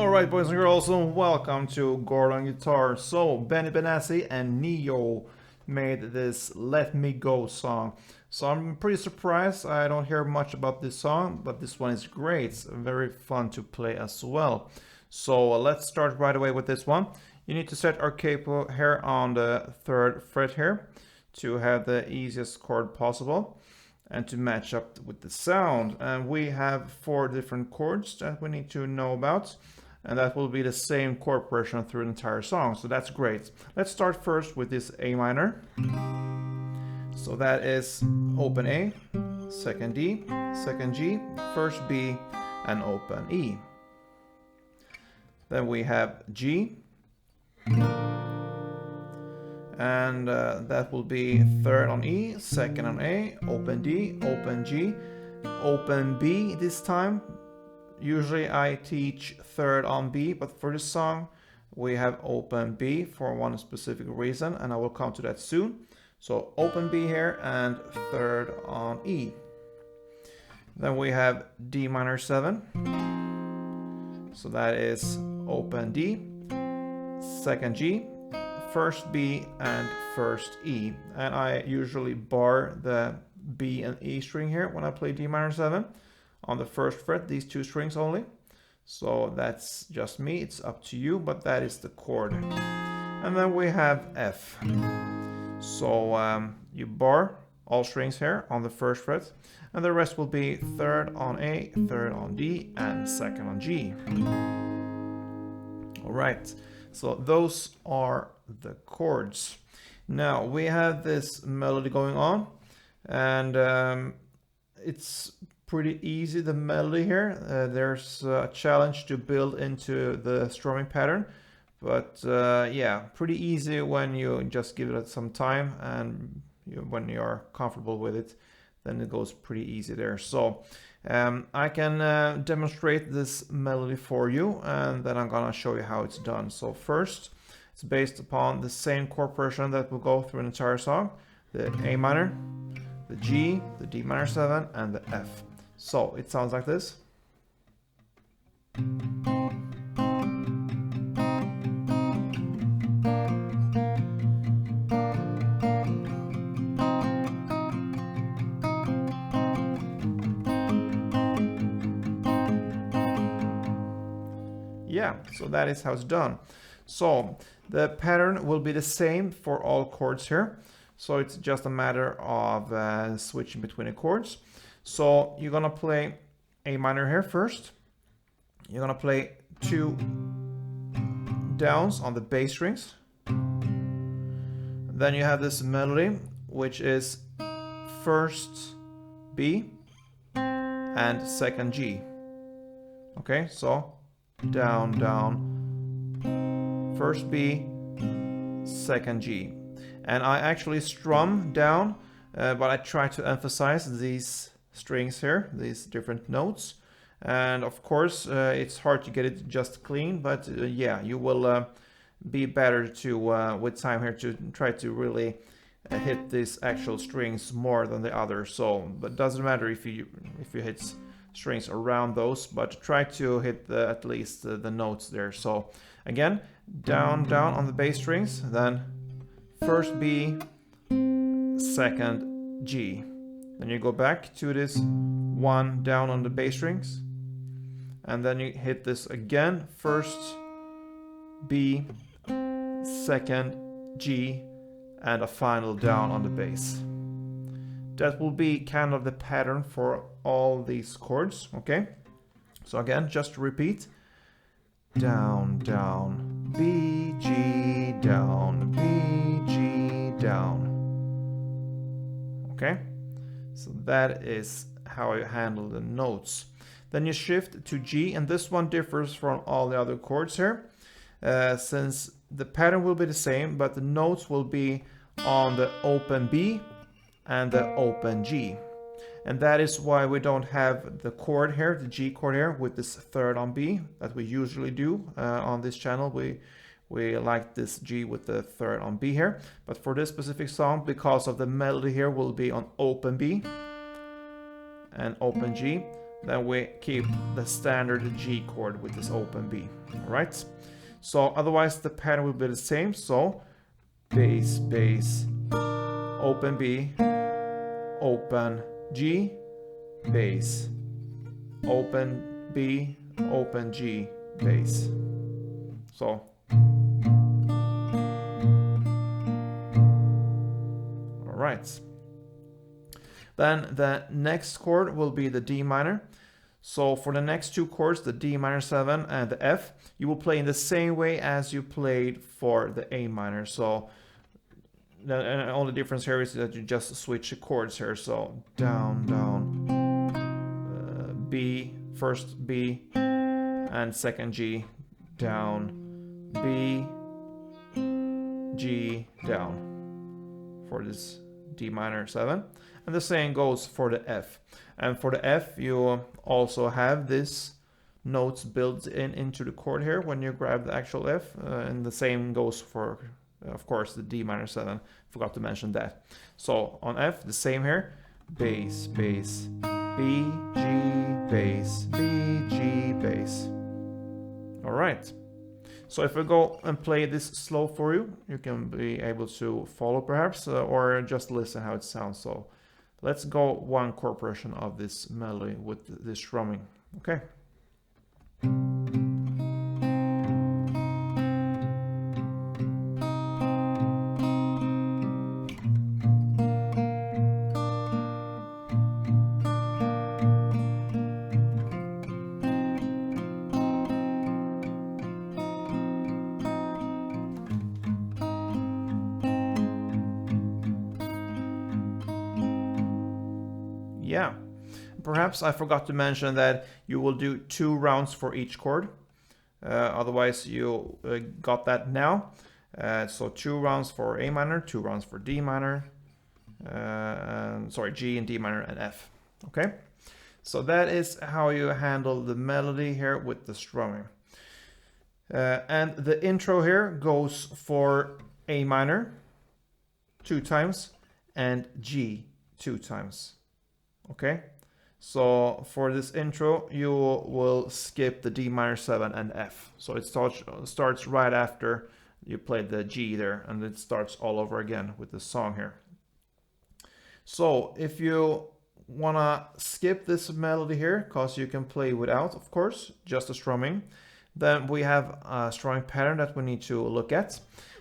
Alright, boys and girls, and welcome to Gordon Guitar. So, Benassi and Neo made this Let Me Go song. So I'm pretty surprised. I don't hear much about this song, but this one is great. It's very fun to play as well. So let's start right away with this one. You need to set our capo here on the 3rd fret here to have the easiest chord possible and to match up with the sound. And we have 4 different chords that we need to know about, and that will be the same chord progression through the entire song, so that's great. Let's start first with this A minor. So that is open A, 2nd D, 2nd G, 1st B, and open E. Then we have G, and that will be 3rd on E, 2nd on A, open D, open G, open B this time. Usually I teach 3rd on B, but for this song we have open B for one specific reason, and I will come to that soon. So open B here and 3rd on E. Then we have D minor 7. So that is open D, 2nd G, 1st B, and 1st E. And I usually bar the B and E string here when I play D minor 7 on the 1st fret, these 2 strings only. So that's just me, it's up to you, but that is the chord. And then we have F. So you bar all strings here on the 1st fret, and the rest will be 3rd on A, 3rd on D, and 2nd on G. Alright, so those are the chords. Now we have this melody going on, and it's pretty easy, the melody here. There's a challenge to build into the strumming pattern, but yeah, pretty easy when you just give it some time, and when you're comfortable with it, then it goes pretty easy there. So I can demonstrate this melody for you, and then I'm gonna show you how it's done. So first, it's based upon the same chord progression that will go through an entire song: the A minor, the G, the D minor 7, and the F. So it sounds like this. Yeah, so that is how it's done. So the pattern will be the same for all chords here. So it's just a matter of switching between the chords. So you're gonna play A minor here first. You're gonna play 2 downs on the bass strings. Then you have this melody, which is 1st B and 2nd G. Okay, so down, down, 1st B, 2nd G. And I actually strum down, but I try to emphasize these strings here, these different notes. And of course it's hard to get it just clean, but yeah, you will be better to with time here to try to really hit these actual strings more than the others. So but it doesn't matter if you hit strings around those, but try to hit at least the notes there. So again, down, down on the bass strings, then 1st B, 2nd G. Then you go back to this 1 down on the bass strings, and then you hit this again, 1st B, 2nd G, and a final down on the bass. That will be kind of the pattern for all these chords, okay? So again, just to repeat: down, down, B, G, down, B, G, down. Okay? So that is how you handle the notes. Then you shift to G, and this one differs from all the other chords here, since the pattern will be the same, but the notes will be on the open B and the open G. And that is why we don't have the chord here, the G chord here, with this 3rd on B that we usually do on this channel. We like this G with the 3rd on B here, but for this specific song, because of the melody here, will be on open B and open G. then we keep the standard G chord with this open B. Alright? So otherwise the pattern will be the same. So bass, bass, open B, open G, bass, open B, open G, bass. So alright. Then the next chord will be the D minor. So for the next two chords, the D minor 7 and the F, you will play in the same way as you played for the A minor. So the only difference here is that you just switch the chords here. So down, down, B, first B, and second G, down, B, G, down for this D minor 7. And the same goes for the F. And for the F, you also have this notes built into the chord here when you grab the actual F. And the same goes for, of course, the D minor 7. Forgot to mention that. So on F, the same here. Bass, bass, B, G, bass, B, G, bass. All right. So if I go and play this slow for you, you can be able to follow perhaps, or just listen how it sounds. So let's go one chord progression of this melody with this strumming. Okay. Yeah, perhaps I forgot to mention that you will do 2 rounds for each chord. Otherwise you got that now. So 2 rounds for A minor, 2 rounds for D minor, G and D minor and F. Okay, so that is how you handle the melody here with the strumming. And the intro here goes for A minor 2 times and G 2 times. Okay, so for this intro you will skip the D minor 7 and F. So it starts right after you play the G there, and it starts all over again with the song here. So if you wanna skip this melody here, because you can play without, of course, just the strumming, then we have a strumming pattern that we need to look at,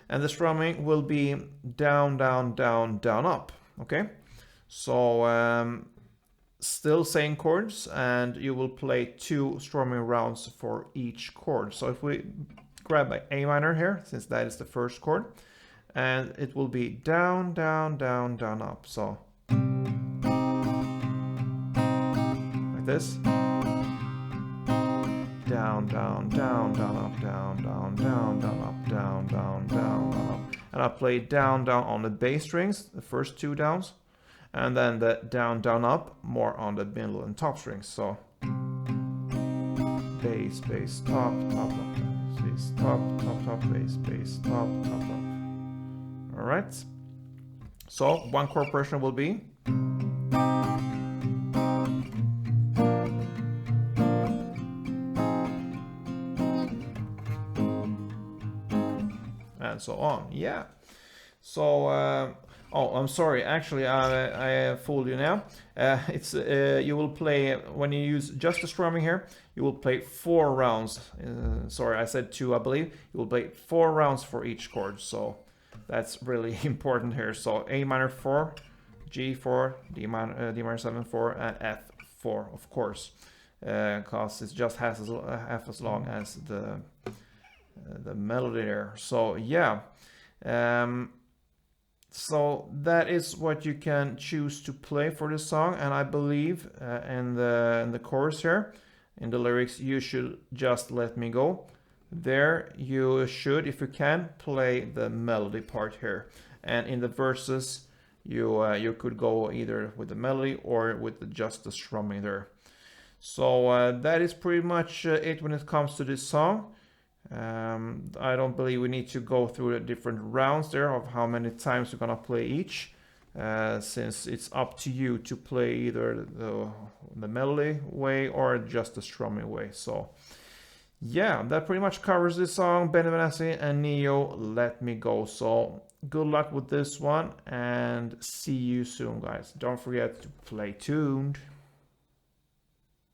and the strumming will be down, down, down, down, up. Okay, so still same chords, and you will play 2 strumming rounds for each chord. So if we grab an A minor here, since that is the first chord, and it will be down, down, down, down, up. So like this. Down, down, down, down, up, down, down, down, down, up, down, down, down, down, up. And I play down, down on the bass strings, the first 2 downs, and then the down, down, up more on the middle and top strings. So bass, bass, top, top, top, bass, top, top, top, bass, bass, top, top, top. All right. So one chord progression will be and so on. Yeah. So oh, I'm sorry. Actually, I fooled you now. It's you will play when you use just the strumming here. You will play 4 rounds. Sorry, I said 2, I believe. You will play 4 rounds for each chord. So that's really important here. So A minor 4, G 4, D minor 7 4, and F 4, of course, because it just has half as long as the melody there. So yeah. So that is what you can choose to play for this song, and I believe in the chorus here, in the lyrics, you should just let me go. There you should, if you can, play the melody part here, and in the verses you could go either with the melody or with just the strumming there. So that is pretty much it when it comes to this song. I don't believe we need to go through the different rounds there of how many times you're gonna play each. since it's up to you to play either the melody way or just the strumming way. So yeah, that pretty much covers this song, Benassi and Neo, Let Me Go. So good luck with this one and see you soon, guys. Don't forget to play tuned.